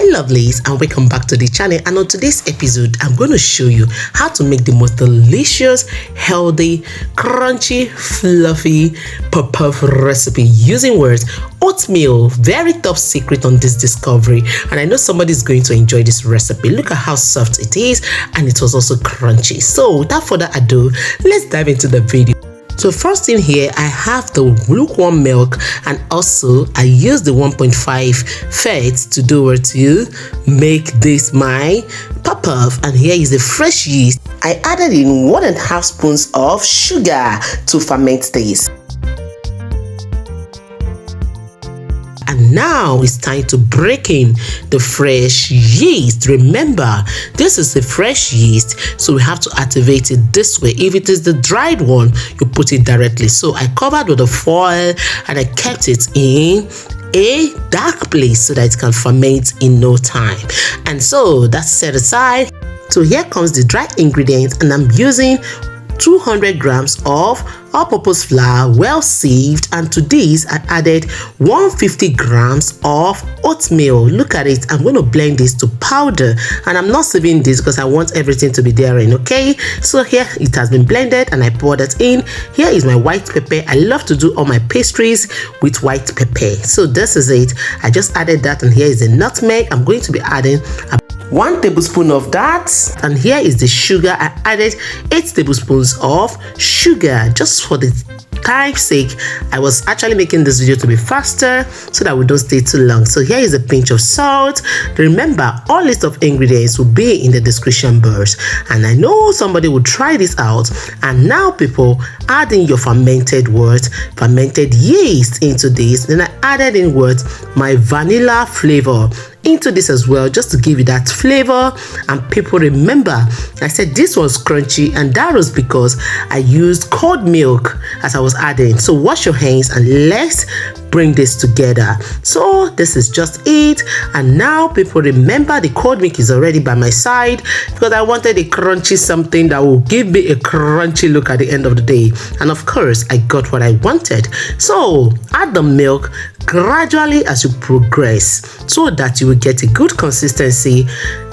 Hi lovelies, and welcome back to the channel. And on today's episode I'm going to show you how to make the most delicious, healthy, crunchy, fluffy puff recipe using words oatmeal. Very top secret on this discovery, and I know somebody's going to enjoy this recipe. Look at how soft it is, and it was also crunchy. So without further ado, let's dive into the video. So first in here, I have the lukewarm milk, and also I use the 1.5 fat to do it to make this my puff. And here is the fresh yeast. I added in 1.5 spoons of sugar to ferment this. And now it's time to break in the fresh yeast. Remember, this is the fresh yeast, so we have to activate it this way. If it is the dried one, you put it directly. So I covered with a foil and I kept it in a dark place so that it can ferment in no time. And so that's set aside. So here comes the dry ingredients, and I'm using 200 grams of all-purpose flour, well sieved, and to this I added 150 grams of oatmeal. Look at it. I'm going to blend this to powder, and I'm not sieving this because I want everything to be there in. Okay, so here it has been blended and I poured it in. Here is my white pepper. I love to do all my pastries with white pepper, so this is it. I just added that, and here is the nutmeg. I'm going to be adding 1 tablespoon of that, and here is the sugar. I added 8 tablespoons of sugar. Just for the time's sake, I was actually making this video to be faster so that we don't stay too long. So here is a pinch of salt. Remember, all list of ingredients will be in the description box, and I know somebody will try this out. And now people, add in your fermented yeast into this. Then I added in my vanilla flavor into this as well, just to give you that flavor. And people, remember I said this was crunchy, and that was because I used cold milk as I was adding. So wash your hands and let's bring this together. So this is just it. And now people, remember the cold milk is already by my side because I wanted a crunchy something that will give me a crunchy look at the end of the day. And of course I got what I wanted. So add the milk gradually as you progress so that you will get a good consistency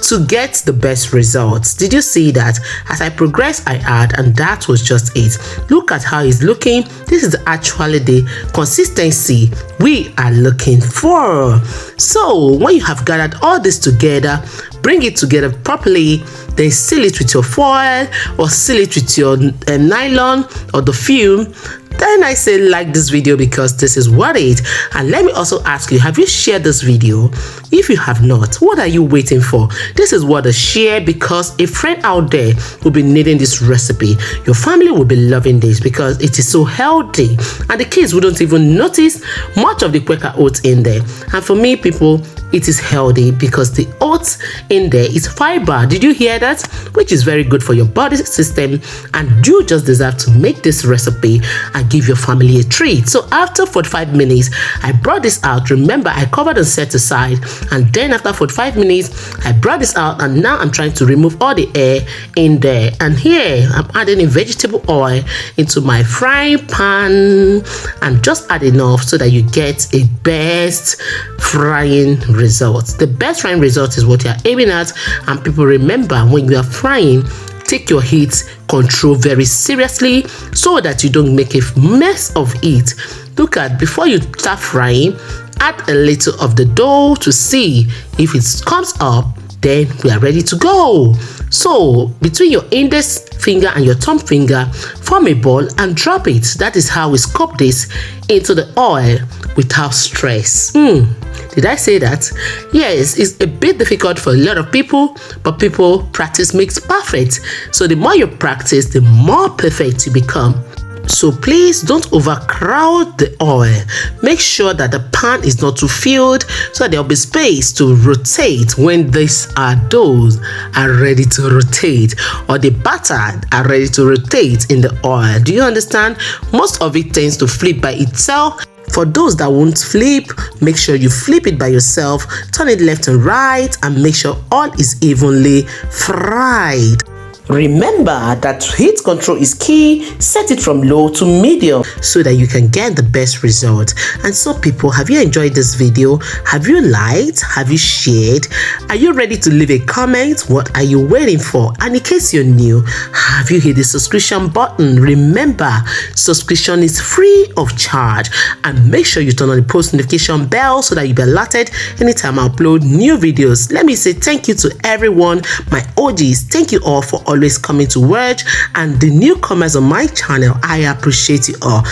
to get the best results. Did you see that? As I progress, I add, and that was just it. Look at how it's looking. This is actually the consistency we are looking for. So when you have gathered all this together, bring it together properly, then seal it with your foil or seal it with your nylon or the film. Then I say like this video because this is worth it. And let me also ask you, have you shared this video? If you have not, what are you waiting for? This is what a share, because a friend out there will be needing this recipe. Your family will be loving this because it is so healthy, and the kids wouldn't even notice much of the Quaker oats in there. And for me, people, it is healthy because the oats in there is fiber. Did you hear that? Which is very good for your body system, and you just deserve to make this recipe and give your family a treat. So after 45 minutes, I brought this out. Remember, I covered and set aside, and then after 45 minutes, I brought this out, and now I'm trying to remove all the air in there. And here I'm adding a vegetable oil into my frying pan, and just add enough so that you get a best frying results. The best frying result is what you are aiming at. And people, remember, when you are frying, take your heat control very seriously so that you don't make a mess of it. Look at, before you start frying, add a little of the dough to see if it comes up, then we are ready to go. So between your index finger and your thumb finger, form a ball and drop it. That is how we scoop this into the oil without stress. Did I say that? Yes, it's a bit difficult for a lot of people, but people, practice makes perfect. So the more you practice, the more perfect you become. So please don't overcrowd the oil. Make sure that the pan is not too filled so that there will be space to rotate when these doughs are ready to rotate, or the batter are ready to rotate in the oil. Do you understand? Most of it tends to flip by itself. For those that won't flip, make sure you flip it by yourself, turn it left and right, and make sure all is evenly fried. Remember that heat control is key. Set it from low to medium so that you can get the best result. And so people, have you enjoyed this video? Have you liked? Have you shared? Are you ready to leave a comment? What are you waiting for? And in case you're new, have you hit the subscription button? Remember, subscription is free of charge, and make sure you turn on the post notification bell so that you'll be alerted anytime I upload new videos. Let me say thank you to everyone, my OGs. Thank you all for always coming to watch, and the newcomers on my channel, I appreciate you all.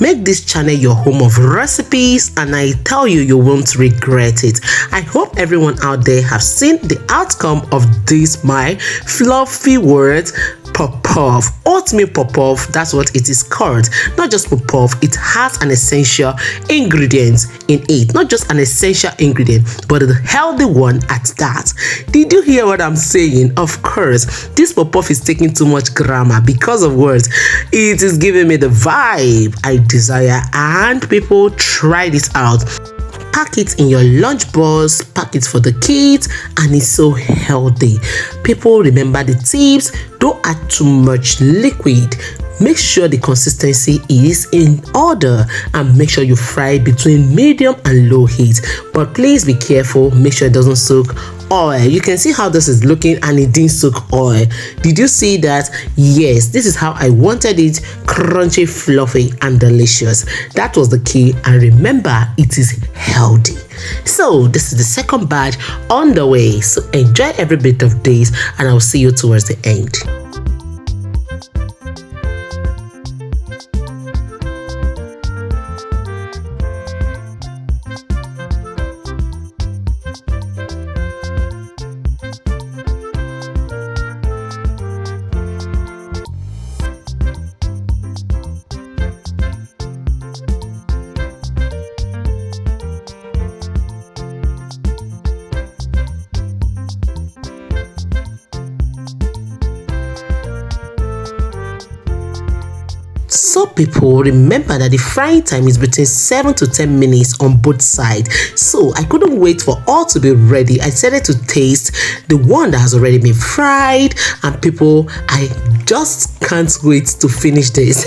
Make this channel your home of recipes, and I tell you, you won't regret it. I hope everyone out there have seen the outcome of this my fluffy words. Pop-off, oatmeal pop-off, that's what it is called. Not just pop-off, it has an essential ingredient in it. Not just an essential ingredient, but a healthy one at that. Did you hear what I'm saying? Of course, this pop-off is taking too much grammar because of words. It is giving me the vibe I desire, and people, try this out. Pack it in your lunch box, pack it for the kids, and it's so healthy. People, remember the tips. Don't add too much liquid. Make sure the consistency is in order, and make sure you fry between medium and low heat. But please be careful, make sure it doesn't soak oil. You can see how this is looking, and it didn't soak oil. Did you see that? Yes, this is how I wanted it: crunchy, fluffy, and delicious. That was the key. And remember, it is healthy. So this is the second batch on the way. So enjoy every bit of this, and I'll see you towards the end. So people, remember that the frying time is between 7 to 10 minutes on both sides. So I couldn't wait for all to be ready. I decided to taste the one that has already been fried, and people, I just can't wait to finish this.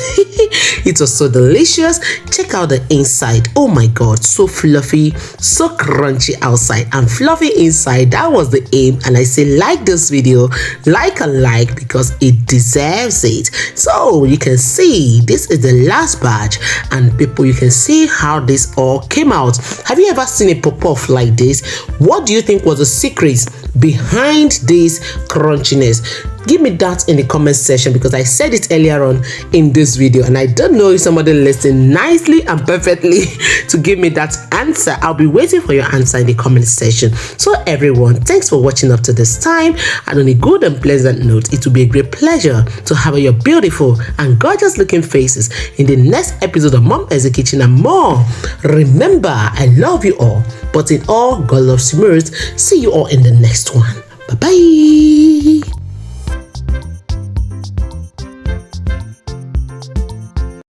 It was so delicious. Check out the inside. Oh my god, so fluffy, so crunchy outside and fluffy inside. That was the aim, and I say like this video, like because it deserves it. So you can see this is the last batch, and people, you can see how this all came out. Have you ever seen a pop-off like this? What do you think was the secret behind this crunchiness? Give me that in the comment section, because I said it earlier on in this video, and I don't know if somebody listened nicely and perfectly to give me that answer. I'll be waiting for your answer in the comment section. So everyone, thanks for watching up to this time, and on a good and pleasant note, it will be a great pleasure to have your beautiful and gorgeous looking faces in the next episode of Mom Essy Kitchen and more. Remember, I love you all, but in all, God loves you most. See you all in the next one. Bye bye.